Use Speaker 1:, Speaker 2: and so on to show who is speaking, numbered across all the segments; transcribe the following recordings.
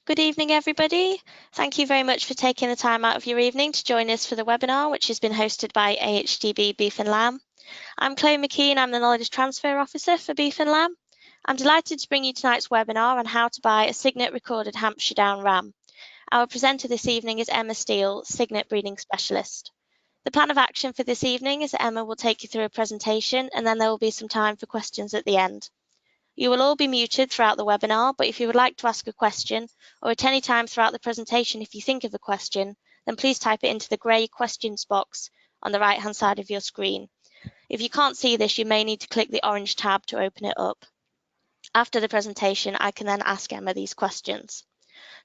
Speaker 1: Good evening, everybody. Thank you very much for taking the time out of your evening to join us for the webinar, which has been hosted by AHDB Beef and Lamb. I'm Chloe McKean, I'm the Knowledge Transfer Officer for Beef and Lamb. I'm delighted to bring you tonight's webinar on how to buy a Signet recorded Hampshire Down ram. Our presenter this evening is Emma Steele, Signet Breeding Specialist. The plan of action for this evening is that Emma will take you through a presentation and then there will be some time for questions at the end. You will all be muted throughout the webinar, but if you would like to ask a question, or at any time throughout the presentation if you think of a question, then please type it into the grey questions box on the right-hand side of your screen. If you can't see this, you may need to click the orange tab to open it up. After the presentation, I can then ask Emma these questions.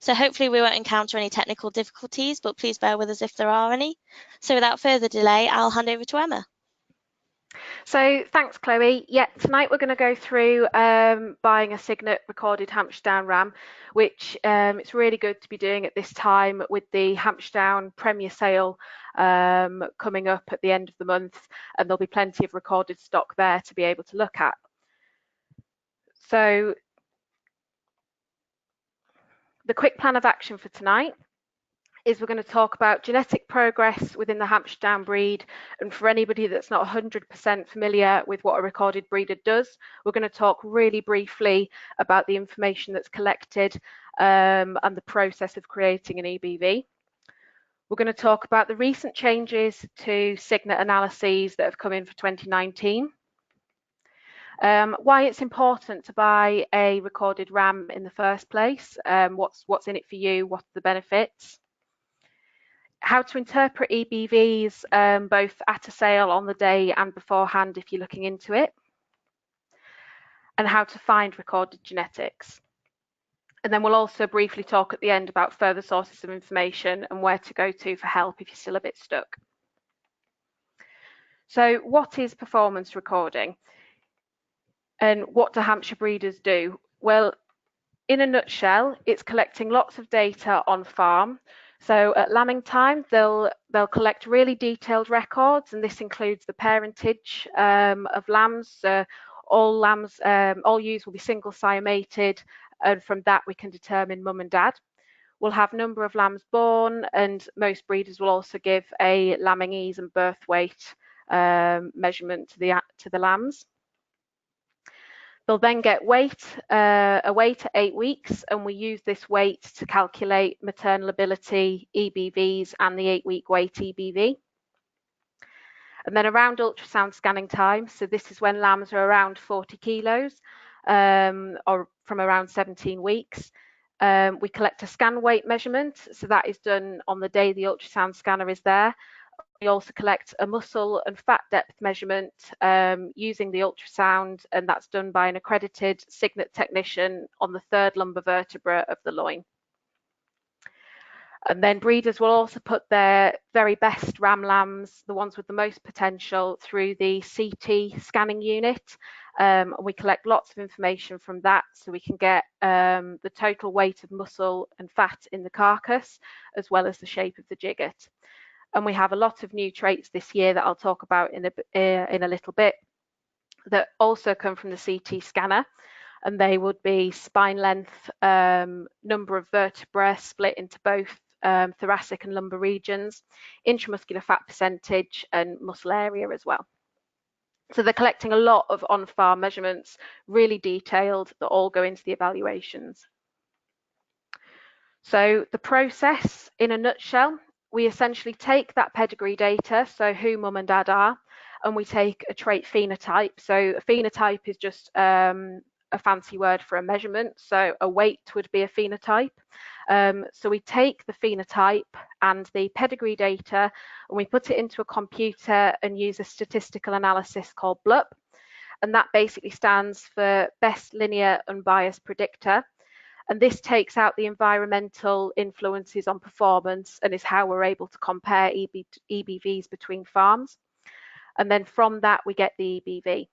Speaker 1: So hopefully we won't encounter any technical difficulties, but please bear with us if there are any. So without further delay, I'll hand over to Emma.
Speaker 2: So thanks, Chloe. Yeah, tonight we're going to go through buying a Signet recorded Hampshire Down ram, which it's really good to be doing at this time with the Hampshire Down Premier Sale coming up at the end of the month, and there'll be plenty of recorded stock there to be able to look at. So the quick plan of action for tonight is we're going to talk about genetic progress within the Hampshire Down breed, and for anybody that's not 100% familiar with what a recorded breeder does, we're going to talk really briefly about the information that's collected and the process of creating an EBV. We're going to talk about the recent changes to Signet analyses that have come in for 2019. Why it's important to buy a recorded ram in the first place, what's in it for you, what are the benefits, how to interpret EBVs both at a sale, on the day and beforehand if you're looking into it, and how to find recorded genetics. And then we'll also briefly talk at the end about further sources of information and where to go to for help if you're still a bit stuck. So what is performance recording? And what do Hampshire breeders do? Well, in a nutshell, it's collecting lots of data on farm. So at lambing time, they'll collect really detailed records, and this includes the parentage of lambs. All ewes will be single sire mated, and from that we can determine mum and dad. We'll have number of lambs born, and most breeders will also give a lambing ease and birth weight measurement to the lambs. They'll then get a weight at 8 weeks, and we use this weight to calculate maternal ability EBVs and the 8-week weight EBV. And then around ultrasound scanning time, so this is when lambs are around 40 kilos or from around 17 weeks, we collect a scan weight measurement, so that is done on the day the ultrasound scanner is there. We also collect a muscle and fat depth measurement using the ultrasound, and that's done by an accredited Signet technician on the 3rd lumbar vertebra of the loin. And then breeders will also put their very best ram lambs, the ones with the most potential, through the CT scanning unit. We collect lots of information from that, so we can get the total weight of muscle and fat in the carcass, as well as the shape of the jigget. And we have a lot of new traits this year that I'll talk about in a little bit that also come from the CT scanner, and they would be spine length, number of vertebrae split into both thoracic and lumbar regions, intramuscular fat percentage, and muscle area as well. So they're collecting a lot of on-farm measurements, really detailed, that all go into the evaluations. So the process in a nutshell: we essentially take that pedigree data, so who mum and dad are, and we take a trait phenotype. So a phenotype is just a fancy word for a measurement. So a weight would be a phenotype. So we take the phenotype and the pedigree data, and we put it into a computer and use a statistical analysis called BLUP. And that basically stands for Best Linear Unbiased Predictor. And this takes out the environmental influences on performance and is how we're able to compare EBVs between farms. And then from that, we get the EBV.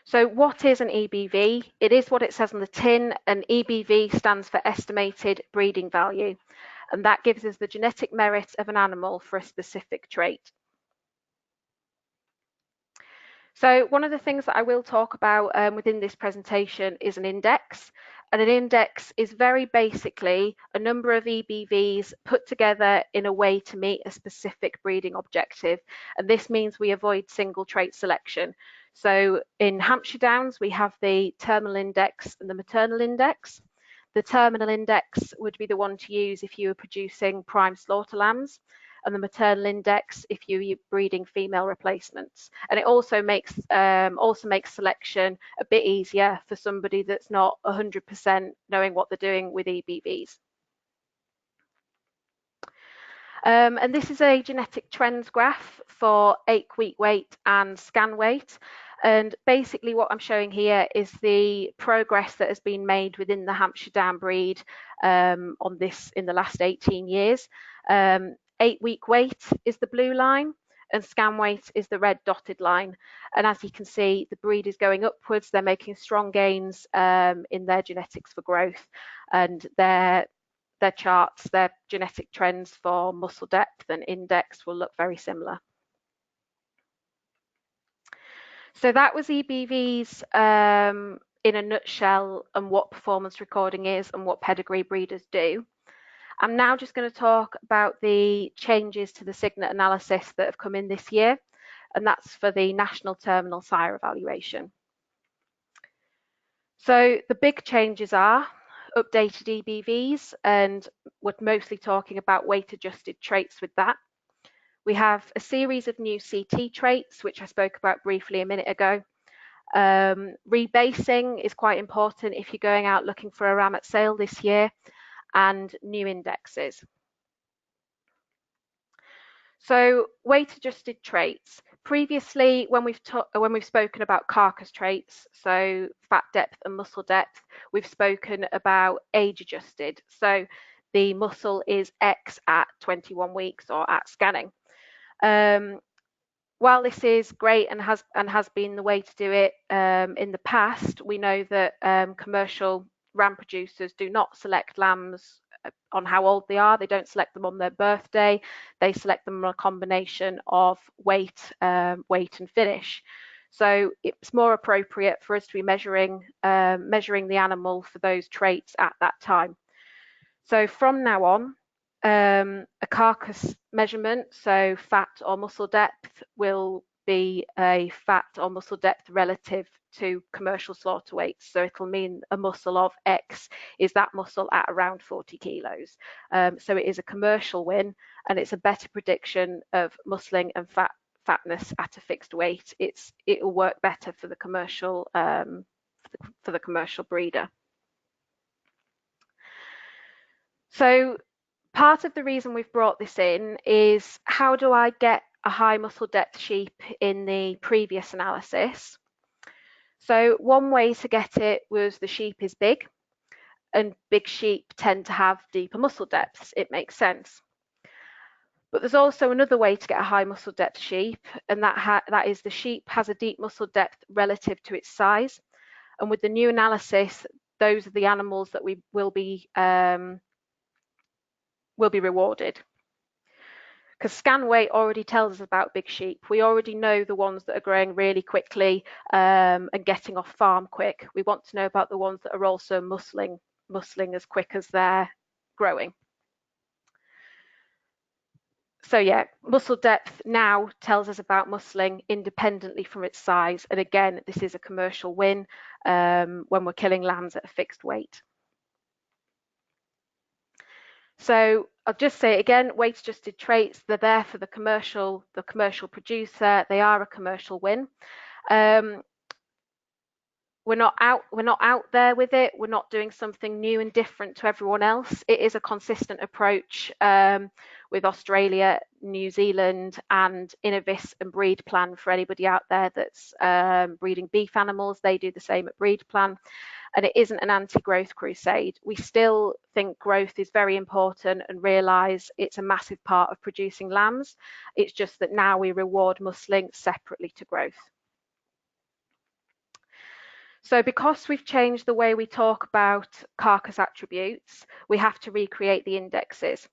Speaker 2: So what is an EBV? It is what it says on the tin. An EBV stands for estimated breeding value. And that gives us the genetic merit of an animal for a specific trait. So one of the things that I will talk about within this presentation is an index. And an index is very basically a number of EBVs put together in a way to meet a specific breeding objective. And this means we avoid single trait selection. So in Hampshire Downs, we have the terminal index and the maternal index. The terminal index would be the one to use if you were producing prime slaughter lambs, and the maternal index if you're breeding female replacements. And it also makes selection a bit easier for somebody that's not 100% knowing what they're doing with EBVs. And this is a genetic trends graph for 8-week weight and scan weight. And basically what I'm showing here is the progress that has been made within the Hampshire Down breed on this in the last 18 years. 8-week weight is the blue line and scan weight is the red dotted line. And as you can see, the breed is going upwards. They're making strong gains in their genetics for growth, and their charts, their genetic trends for muscle depth and index will look very similar. So that was EBVs in a nutshell, and what performance recording is and what pedigree breeders do. I'm now just going to talk about the changes to the Signet analysis that have come in this year, and that's for the National Terminal Sire Evaluation. So the big changes are updated EBVs, and we're mostly talking about weight-adjusted traits with that. We have a series of new CT traits, which I spoke about briefly a minute ago. Rebasing is quite important if you're going out looking for a ram at sale this year, and new indexes. So weight-adjusted traits. Previously, when we've spoken about carcass traits, so fat depth and muscle depth, we've spoken about age-adjusted. So the muscle is X at 21 weeks or at scanning. While this is great and has been the way to do it in the past, we know that commercial ram producers do not select lambs on how old they are. They don't select them on their birthday. They select them on a combination of weight and finish. So it's more appropriate for us to be measuring the animal for those traits at that time. So from now on, a carcass measurement, so fat or muscle depth, will be a fat or muscle depth relative to commercial slaughter weights. So it'll mean a muscle of X is that muscle at around 40 kilos. So it is a commercial win, and it's a better prediction of muscling and fatness at a fixed weight. It will work better for the commercial breeder. So part of the reason we've brought this in is, how do I get a high muscle depth sheep in the previous analysis? So one way to get it was the sheep is big, and big sheep tend to have deeper muscle depths. It makes sense. But there's also another way to get a high muscle depth sheep, and that is the sheep has a deep muscle depth relative to its size. And with the new analysis, those are the animals that we will be rewarded. Because scan weight already tells us about big sheep. We already know the ones that are growing really quickly and getting off farm quick. We want to know about the ones that are also muscling as quick as they're growing. So yeah, muscle depth now tells us about muscling independently from its size. And again, this is a commercial win when we're killing lambs at a fixed weight. So I'll just say it again, weight-adjusted traits, they're there for the commercial producer. They are a commercial win. We're not out there with it. We're not doing something new and different to everyone else. It is a consistent approach with Australia, New Zealand, and Innovis and Breed Plan for anybody out there that's breeding beef animals. They do the same at Breed Plan. And it isn't an anti-growth crusade. We still think growth is very important and realise it's a massive part of producing lambs. It's just that now we reward muscling separately to growth. So because we've changed the way we talk about carcass attributes, we have to recreate the indexes.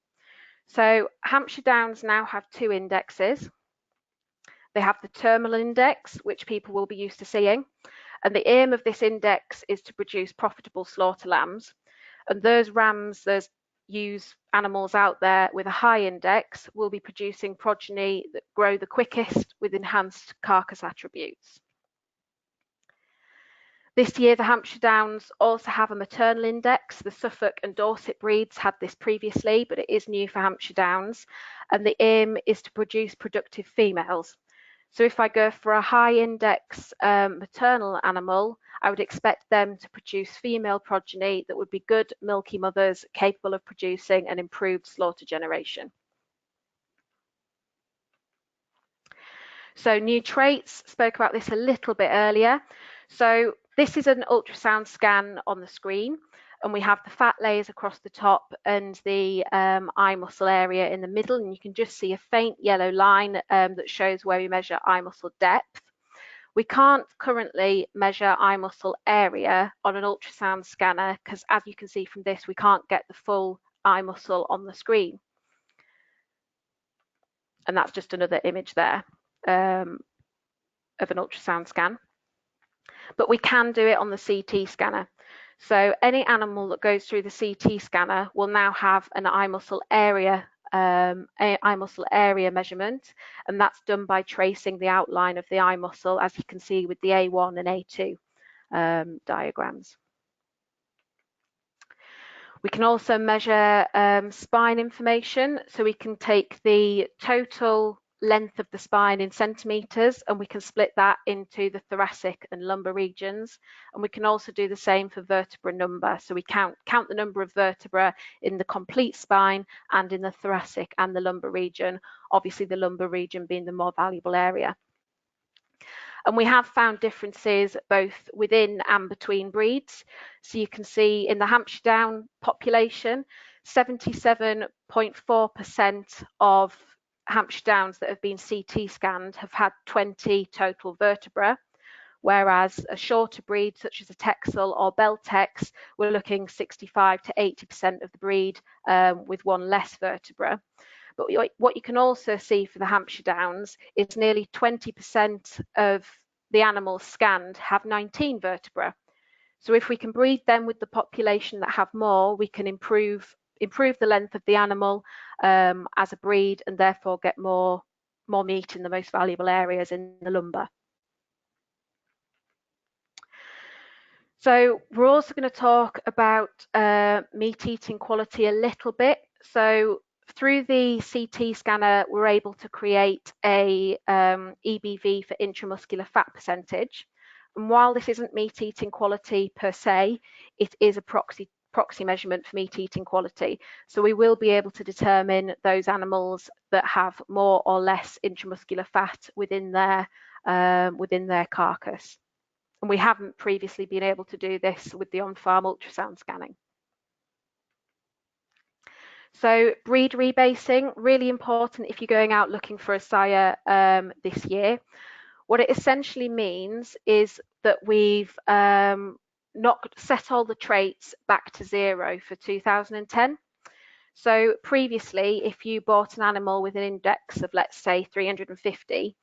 Speaker 2: So Hampshire Downs now have 2 indexes. They have the terminal index, which people will be used to seeing. And the aim of this index is to produce profitable slaughter lambs. And those rams, those ewes, animals out there with a high index will be producing progeny that grow the quickest with enhanced carcass attributes. This year, the Hampshire Downs also have a maternal index. The Suffolk and Dorset breeds had this previously, but it is new for Hampshire Downs. And the aim is to produce productive females. So if I go for a high index maternal animal, I would expect them to produce female progeny that would be good milky mothers capable of producing an improved slaughter generation. So new traits, spoke about this a little bit earlier. So this is an ultrasound scan on the screen, and we have the fat layers across the top and the eye muscle area in the middle, and you can just see a faint yellow line that shows where we measure eye muscle depth. We can't currently measure eye muscle area on an ultrasound scanner because, as you can see from this, we can't get the full eye muscle on the screen. And that's just another image there of an ultrasound scan. But we can do it on the CT scanner. So any animal that goes through the CT scanner will now have an eye muscle area measurement, and that's done by tracing the outline of the eye muscle, as you can see with the A1 and A2 diagrams. We can also measure spine information, so we can take the total length of the spine in centimeters, and we can split that into the thoracic and lumbar regions. And we can also do the same for vertebra number, so we count the number of vertebra in the complete spine and in the thoracic and the lumbar region, obviously the lumbar region being the more valuable area. And we have found differences both within and between breeds. So you can see in the Hampshire Down population, 77.4% of Hampshire Downs that have been CT scanned have had 20 total vertebra, whereas a shorter breed such as a Texel or Beltex, we're looking 65 to 80% of the breed with one less vertebra. But what you can also see for the Hampshire Downs is nearly 20% of the animals scanned have 19 vertebra. So if we can breed them with the population that have more, we can improve the length of the animal as a breed, and therefore get more meat in the most valuable areas in the lumbar. So we're also going to talk about meat eating quality a little bit. So through the CT scanner, we're able to create a EBV for intramuscular fat percentage. And while this isn't meat eating quality per se, it is a proxy measurement for meat eating quality. So we will be able to determine those animals that have more or less intramuscular fat within their carcass. And we haven't previously been able to do this with the on-farm ultrasound scanning. So breed rebasing, really important if you're going out looking for a sire this year. What it essentially means is that we've set all the traits back to 0 for 2010. So previously, if you bought an animal with an index of, let's say, 350,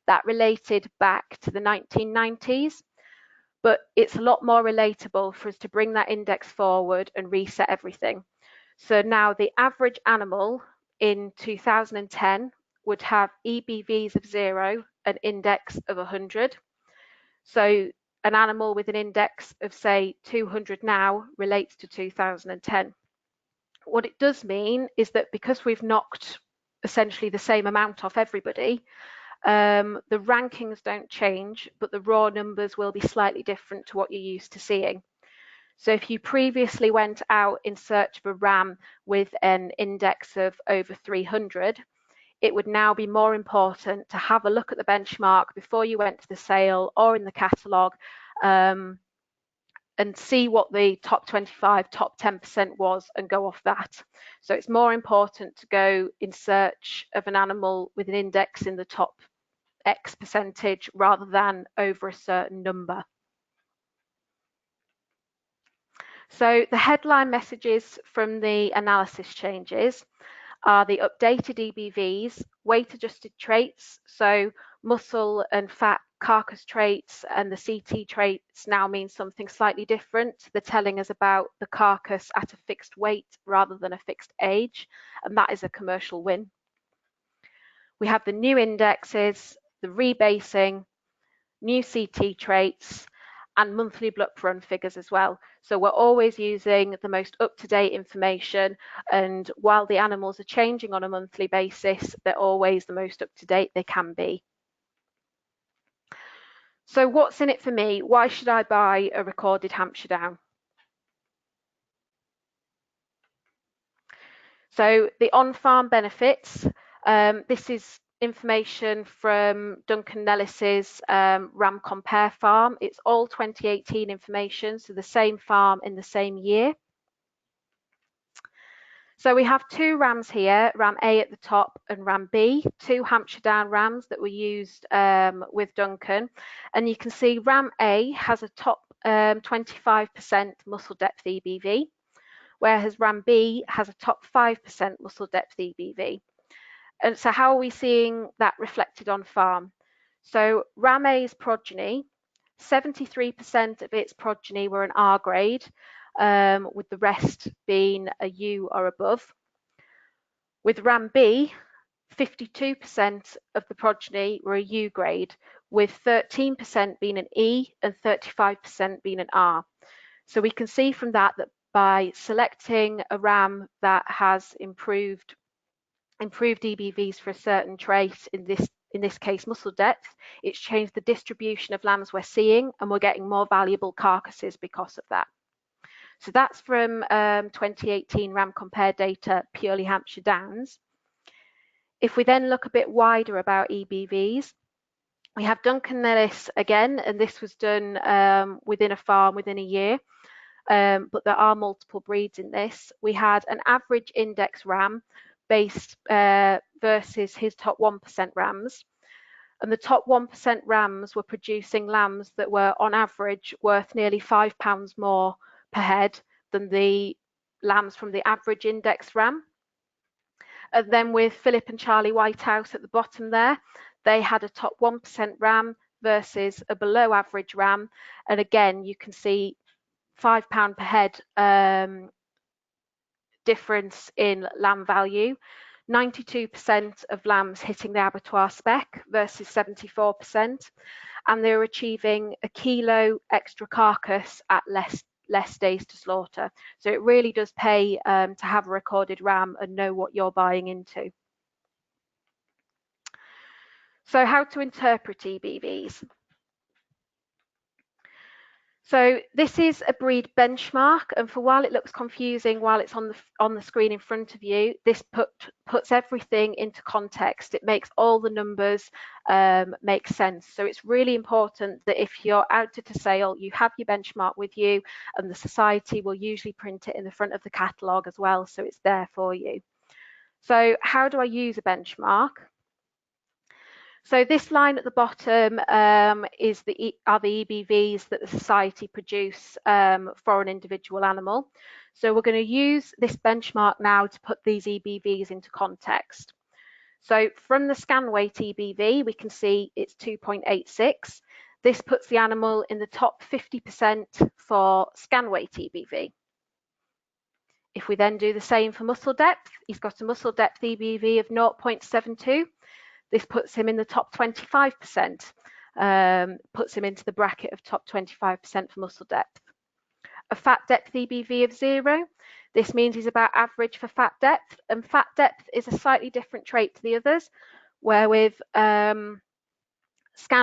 Speaker 2: that related back to the 1990s. But it's a lot more relatable for us to bring that index forward and reset everything. So now the average animal in 2010 would have EBVs of 0, an index of 100. So an animal with an index of, say, 200 now relates to 2010. What it does mean is that because we've knocked essentially the same amount off everybody, the rankings don't change, but the raw numbers will be slightly different to what you're used to seeing. So if you previously went out in search of a ram with an index of over 300, it would now be more important to have a look at the benchmark before you went to the sale or in the catalogue and see what the top 25, top 10% was and go off that. So it's more important to go in search of an animal with an index in the top X percentage rather than over a certain number. So the headline messages from the analysis changes are the updated EBVs, weight adjusted traits. So muscle and fat carcass traits and the CT traits now mean something slightly different. They're telling us about the carcass at a fixed weight rather than a fixed age, and that is a commercial win. We have the new indexes, the rebasing, new CT traits, and monthly block run figures as well. So we're always using the most up-to-date information, and while the animals are changing on a monthly basis, they're always the most up-to-date they can be. So what's in it for me? Why should I buy a recorded Hampshire Down? So the on-farm benefits, this is information from Duncan Nellis's Ram Compare farm. It's all 2018 information, so the same farm in the same year. So we have two rams here, Ram A at the top and Ram B, two Hampshire Down rams that were used with Duncan. And you can see Ram A has a top 25% muscle depth EBV, whereas Ram B has a top 5% muscle depth EBV. And so how are we seeing that reflected on farm? So Ram A's progeny, 73% of its progeny were an R grade, with the rest being a U or above. With Ram B, 52% of the progeny were a U grade, with 13% being an E and 35% being an R. So we can see from that by selecting a ram that has improved EBVs for a certain trait, in this case muscle depth, it's changed the distribution of lambs we're seeing, and we're getting more valuable carcasses because of that. So that's from 2018 Ram Compare data, purely Hampshire Downs. If we then look a bit wider about EBVs, we have Duncan Nellis again, and this was done within a farm within a year, but there are multiple breeds in this. We had an average index ram based versus his top 1% rams. And the top 1% rams were producing lambs that were on average worth nearly £5 more per head than the lambs from the average index ram. And then with Philip and Charlie Whitehouse at the bottom there, they had a top 1% ram versus a below average ram. And again, you can see £5 per head difference in lamb value. 92% of lambs hitting the abattoir spec versus 74%, and they're achieving a kilo extra carcass at less days to slaughter. So it really does pay to have a recorded ram and know what you're buying into. So how to interpret EBVs? So this is a breed benchmark, and for while it looks confusing while it's on the screen in front of you, this puts everything into context. It makes all the numbers make sense. So it's really important that if you're out to sale, you have your benchmark with you, and the society will usually print it in the front of the catalogue as well, so it's there for you. So how do I use a benchmark? So this line at the bottom are the EBVs that the society produce for an individual animal. So we're going to use this benchmark now to put these EBVs into context. So from the scan weight EBV, we can see it's 2.86. This puts the animal in the top 50% for scan weight EBV. If we then do the same for muscle depth, he's got a muscle depth EBV of 0.72. This puts him in the top 25%, puts him into the bracket of top 25% for muscle depth. A fat depth EBV of 0, this means he's about average for fat depth, and fat depth is a slightly different trait to the others, where with scan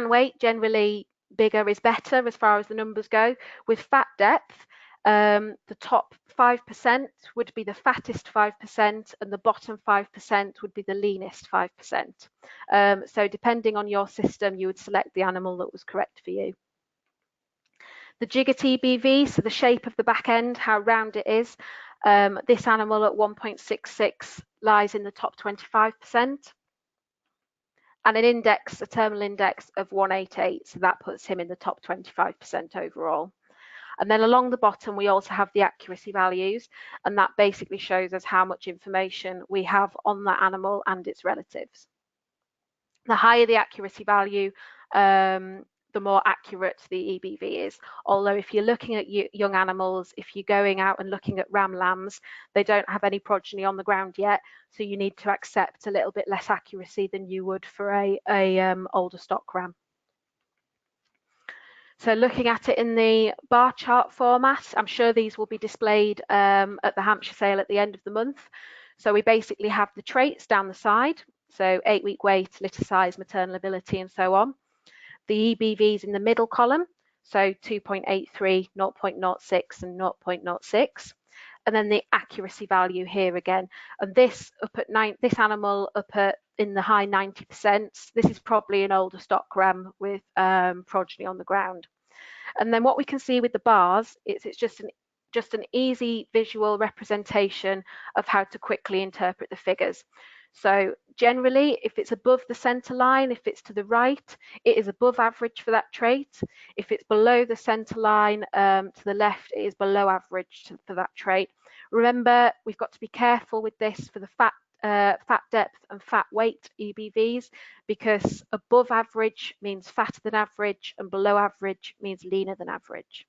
Speaker 2: weight, generally bigger is better as far as the numbers go. With fat depth, the top 5% would be the fattest 5%, and the bottom 5% would be the leanest 5%. So depending on your system, you would select the animal that was correct for you. The Jigget EBV, so the shape of the back end, how round it is, this animal at 1.66 lies in the top 25%. And an index, a terminal index of 188, so that puts him in the top 25% overall. And then along the bottom, we also have the accuracy values, and that basically shows us how much information we have on that animal and its relatives. The higher the accuracy value, the more accurate the EBV is. Although if you're looking at young animals, if you're going out and looking at ram lambs, they don't have any progeny on the ground yet, so you need to accept a little bit less accuracy than you would for a older stock ram. So looking at it in the bar chart format, I'm sure these will be displayed at the Hampshire sale at the end of the month. So we basically have the traits down the side, so 8-week weight, litter size, maternal ability, and so on. The EBVs in the middle column, so 2.83, 0.06, and 0.06. And then the accuracy value here again. And this this animal up at in the high 90%. This is probably an older stock ram with progeny on the ground. And then what we can see with the bars, it's just an easy visual representation of how to quickly interpret the figures. So generally, if it's above the center line, if it's to the right, it is above average for that trait. If it's below the center line to the left, it is below average for that trait. Remember, we've got to be careful with this for the fat depth and fat weight EBVs, because above average means fatter than average and below average means leaner than average.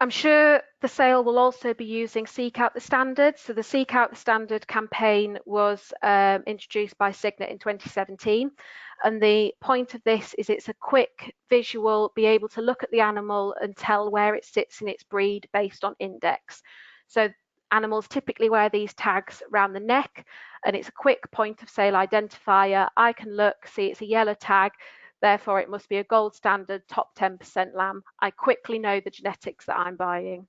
Speaker 2: I'm sure the sale will also be using Seek Out the Standard. So the Seek Out the Standard campaign was introduced by Signet in 2017. And the point of this is it's a quick visual, be able to look at the animal and tell where it sits in its breed based on index. So animals typically wear these tags around the neck, and it's a quick point of sale identifier. I can look, see it's a yellow tag, therefore it must be a gold standard top 10% lamb. I quickly know the genetics that I'm buying.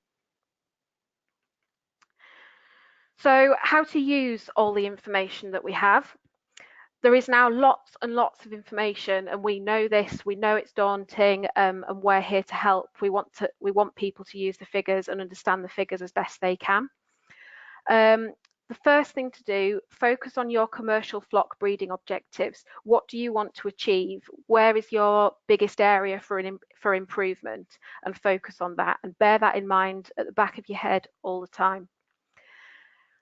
Speaker 2: So how to use all the information that we have. There is now lots and lots of information, and we know this, we know it's daunting, and we're here to help. We want people to use the figures and understand the figures as best they can. The first thing to do, focus on your commercial flock breeding objectives. What do you want to achieve? Where is your biggest area for improvement? And focus on that, and bear that in mind at the back of your head all the time.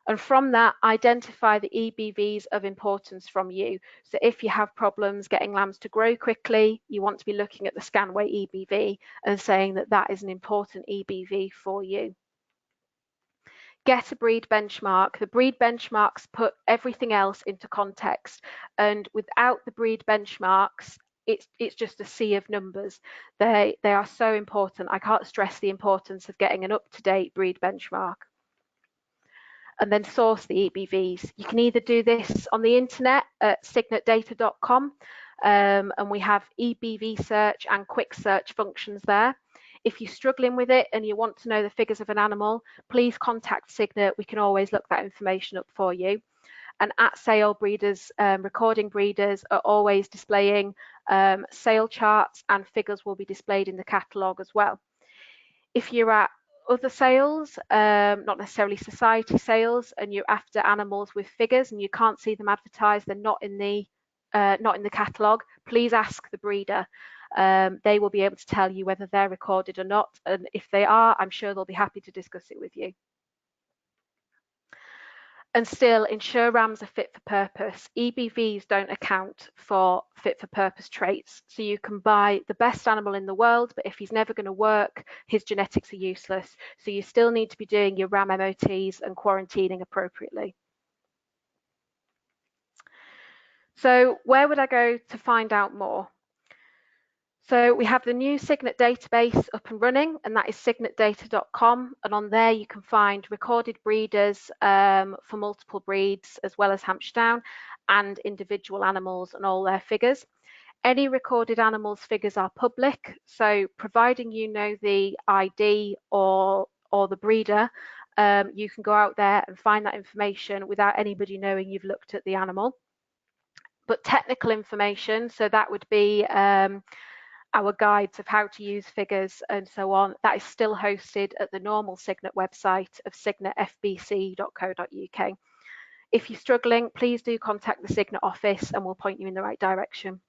Speaker 2: And from that, identify the EBVs of importance from you. So if you have problems getting lambs to grow quickly, you want to be looking at the scan weight EBV and saying that that is an important EBV for you. Get a breed benchmark. The breed benchmarks put everything else into context, and without the breed benchmarks, it's just a sea of numbers. They are so important. I can't stress the importance of getting an up-to-date breed benchmark. And then source the EBVs. You can either do this on the internet at signetdata.com, and we have EBV search and quick search functions there. If you're struggling with it and you want to know the figures of an animal, please contact Signet. We can always look that information up for you. And at sale, breeders, recording breeders are always displaying sale charts, and figures will be displayed in the catalogue as well. If you're at other sales, not necessarily society sales, and you're after animals with figures and you can't see them advertised, they're not in the catalogue, please ask the breeder. They will be able to tell you whether they're recorded or not, and if they are, I'm sure they'll be happy to discuss it with you. And still, ensure rams are fit for purpose. EBVs don't account for fit for purpose traits. So you can buy the best animal in the world, but if he's never going to work, his genetics are useless. So you still need to be doing your ram MOTs and quarantining appropriately. So where would I go to find out more? So we have the new Signet database up and running, and that is signetdata.com. And on there you can find recorded breeders for multiple breeds, as well as Hampshire Down, and individual animals and all their figures. Any recorded animals figures are public, so providing you know the ID or the breeder, you can go out there and find that information without anybody knowing you've looked at the animal. But technical information, so that would be our guides of how to use figures and so on, that is still hosted at the normal Signet website of signetfbc.co.uk. If you're struggling, please do contact the Signet office and we'll point you in the right direction.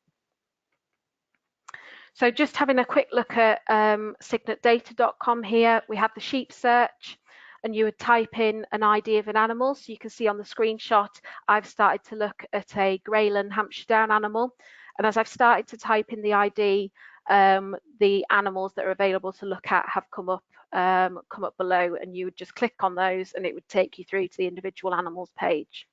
Speaker 2: So just having a quick look at signetdata.com here, we have the sheep search. and you would type in an ID of an animal. So you can see on the screenshot, I've started to look at a Greyland Hampshire Down animal. And as I've started to type in the ID, the animals that are available to look at have come up below, and you would just click on those and it would take you through to the individual animals page.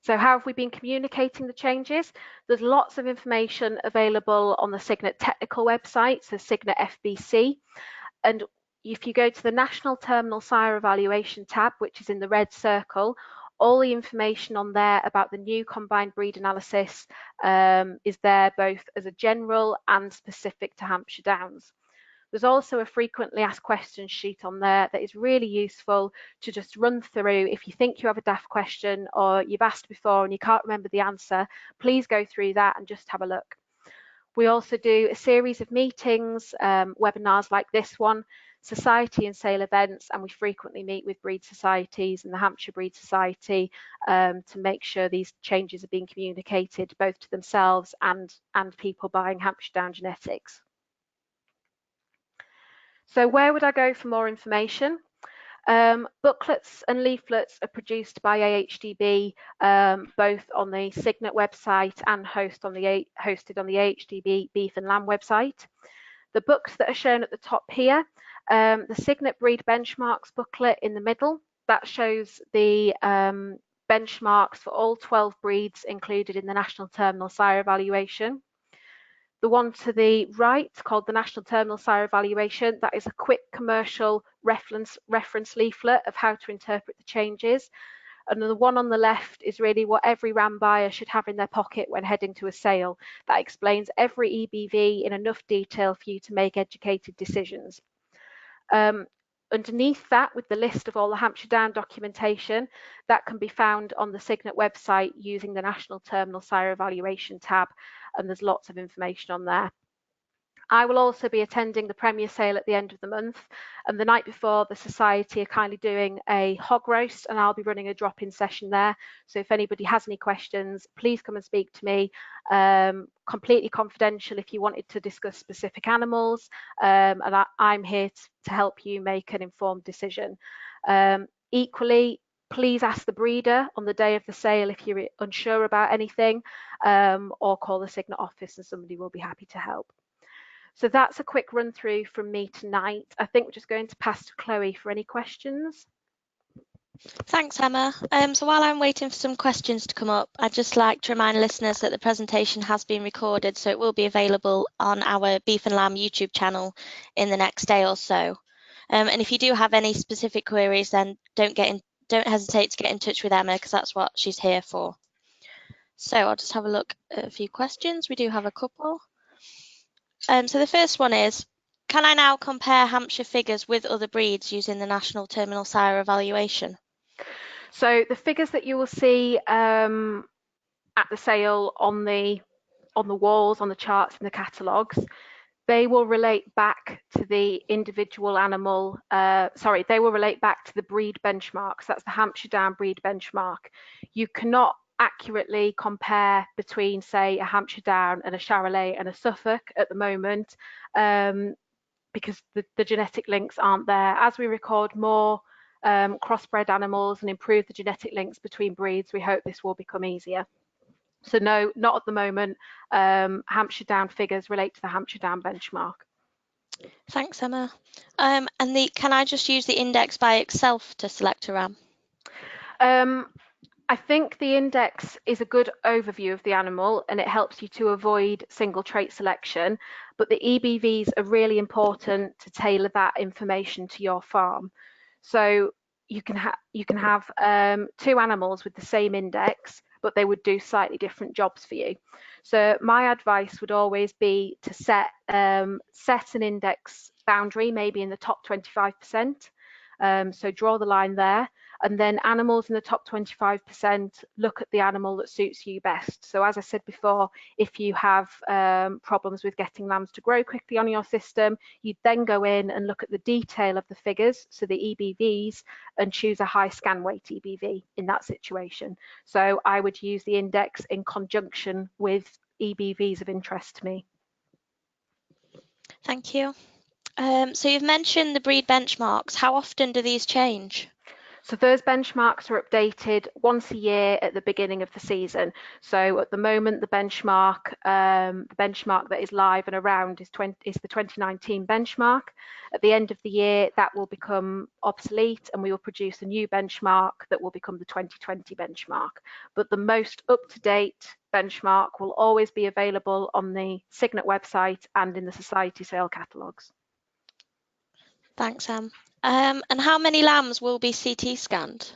Speaker 2: So how have we been communicating the changes? There's lots of information available on the Signet technical website, so Signet FBC. And if you go to the National Terminal Sire Evaluation tab, which is in the red circle, all the information on there about the new combined breed analysis is there both as a general and specific to Hampshire Downs. There's also a frequently asked questions sheet on there that is really useful to just run through. If you think you have a daft question or you've asked before and you can't remember the answer, please go through that and just have a look. We also do a series of meetings, webinars like this one, society and sale events, and we frequently meet with breed societies and the Hampshire Breed Society to make sure these changes are being communicated both to themselves and people buying Hampshire Down genetics. So where would I go for more information? Booklets and leaflets are produced by AHDB, both on the Signet website and hosted on the AHDB Beef and Lamb website. The books that are shown at the top here, the Signet Breed Benchmarks booklet in the middle, that shows the benchmarks for all 12 breeds included in the National Terminal Sire Evaluation. The one to the right, called the National Terminal Sire Evaluation, that is a quick commercial reference leaflet of how to interpret the changes. And the one on the left is really what every ram buyer should have in their pocket when heading to a sale. That explains every EBV in enough detail for you to make educated decisions. Underneath that, with the list of all the Hampshire Down documentation, that can be found on the Signet website using the National Terminal Sire Evaluation tab, and there's lots of information on there. I will also be attending the Premier Sale at the end of the month, and the night before, the Society are kindly doing a hog roast, and I'll be running a drop-in session there. So if anybody has any questions, please come and speak to me. Completely confidential if you wanted to discuss specific animals, and I'm here to help you make an informed decision. Equally, please ask the breeder on the day of the sale if you're unsure about anything, or call the Signet office and somebody will be happy to help. So that's a quick run through from me tonight. I think we're just going to pass to Chloe for any questions.
Speaker 1: Thanks, Emma. So while I'm waiting for some questions to come up, I'd just like to remind listeners that the presentation has been recorded, so it will be available on our Beef and Lamb YouTube channel in the next day or so. And if you do have any specific queries, then don't hesitate to get in touch with Emma, because that's what she's here for. So I'll just have a look at a few questions. We do have a couple. So the first one is, can I now compare Hampshire figures with other breeds using the National Terminal Sire Evaluation?
Speaker 2: So the figures that you will see at the sale on the walls, on the charts and the catalogues, they will relate back to the individual animal, they will relate back to the breed benchmarks. That's the Hampshire Down breed benchmark. You cannot accurately compare between, say, a Hampshire Down and a Charolais and a Suffolk at the moment, because the genetic links aren't there. As we record more crossbred animals and improve the genetic links between breeds, we hope this will become easier. So no, not at the moment. Hampshire Down figures relate to the Hampshire Down benchmark.
Speaker 1: Thanks, Emma. And can I just use the index by itself to select a ram?
Speaker 2: I think the index is a good overview of the animal and it helps you to avoid single trait selection, but the EBVs are really important to tailor that information to your farm. So you can have two animals with the same index, but they would do slightly different jobs for you. So my advice would always be to set an index boundary, maybe in the top 25%. So draw the line there, and then animals in the top 25%, look at the animal that suits you best. So as I said before, if you have problems with getting lambs to grow quickly on your system, you'd then go in and look at the detail of the figures, so the EBVs, and choose a high scan weight EBV in that situation. So I would use the index in conjunction with EBVs of interest to me.
Speaker 1: Thank you. So you've mentioned the breed benchmarks. How often do these change?
Speaker 2: So those benchmarks are updated once a year at the beginning of the season. So at the moment, the benchmark that is live and around is the 2019 benchmark. At the end of the year, that will become obsolete, and we will produce a new benchmark that will become the 2020 benchmark. But the most up-to-date benchmark will always be available on the Signet website and in the Society sale catalogues.
Speaker 1: Thanks, Em. And how many lambs will be CT scanned?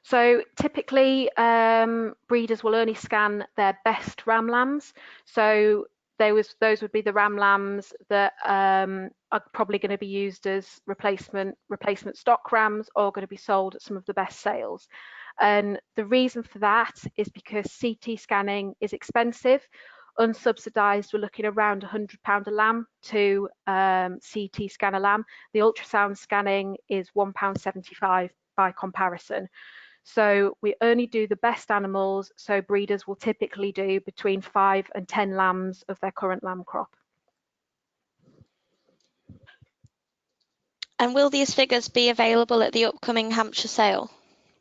Speaker 2: So typically, breeders will only scan their best ram lambs. So those would be the ram lambs that are probably going to be used as replacement stock rams, or going to be sold at some of the best sales. And the reason for that is because CT scanning is expensive. Unsubsidised, we're looking around £100 a lamb to CT scan a lamb. The ultrasound scanning is £1.75 by comparison. So we only do the best animals, so breeders will typically do between 5 and 10 lambs of their current lamb crop.
Speaker 1: And will these figures be available at the upcoming Hampshire sale?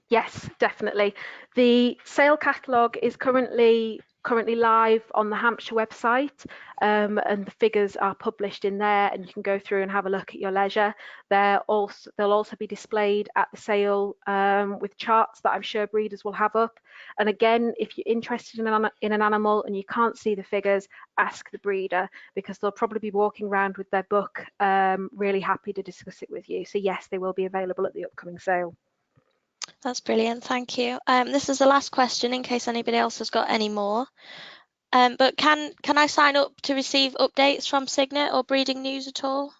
Speaker 2: Yes, definitely. The sale catalogue is currently live on the Hampshire website, and the figures are published in there, and you can go through and have a look at your leisure. They'll also be displayed at the sale with charts that I'm sure breeders will have up. And again, if you're interested in an animal and you can't see the figures, ask the breeder, because they'll probably be walking around with their book, really happy to discuss it with you. So yes, they will be available at the upcoming sale.
Speaker 1: That's brilliant, thank you. This is the last question in case anybody else has got any more. But can I sign up to receive updates from Signet or Breeding News at all?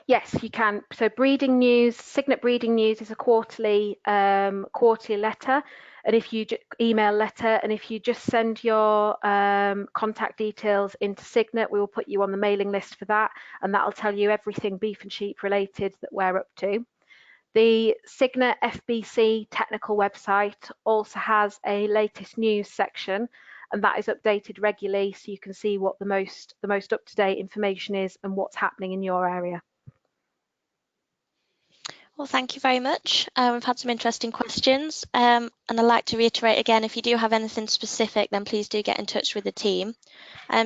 Speaker 2: Yes, you can. So Breeding News, Signet Breeding News is a quarterly letter, and if you email letter, and if you just send your contact details into Signet, we will put you on the mailing list for that, and that'll tell you everything beef and sheep related that we're up to. The Signet FBC technical website also has a latest news section, and that is updated regularly, so you can see what the most up-to-date information is and what's happening in your area.
Speaker 1: Well, thank you very much. We've had some interesting questions, and I'd like to reiterate again, if you do have anything specific, then please do get in touch with the team.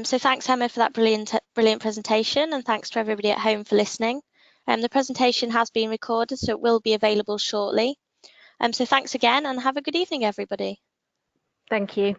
Speaker 1: So thanks, Emma, for that brilliant presentation, and thanks to everybody at home for listening. The presentation has been recorded, so it will be available shortly. So thanks again, and have a good evening, everybody.
Speaker 2: Thank you.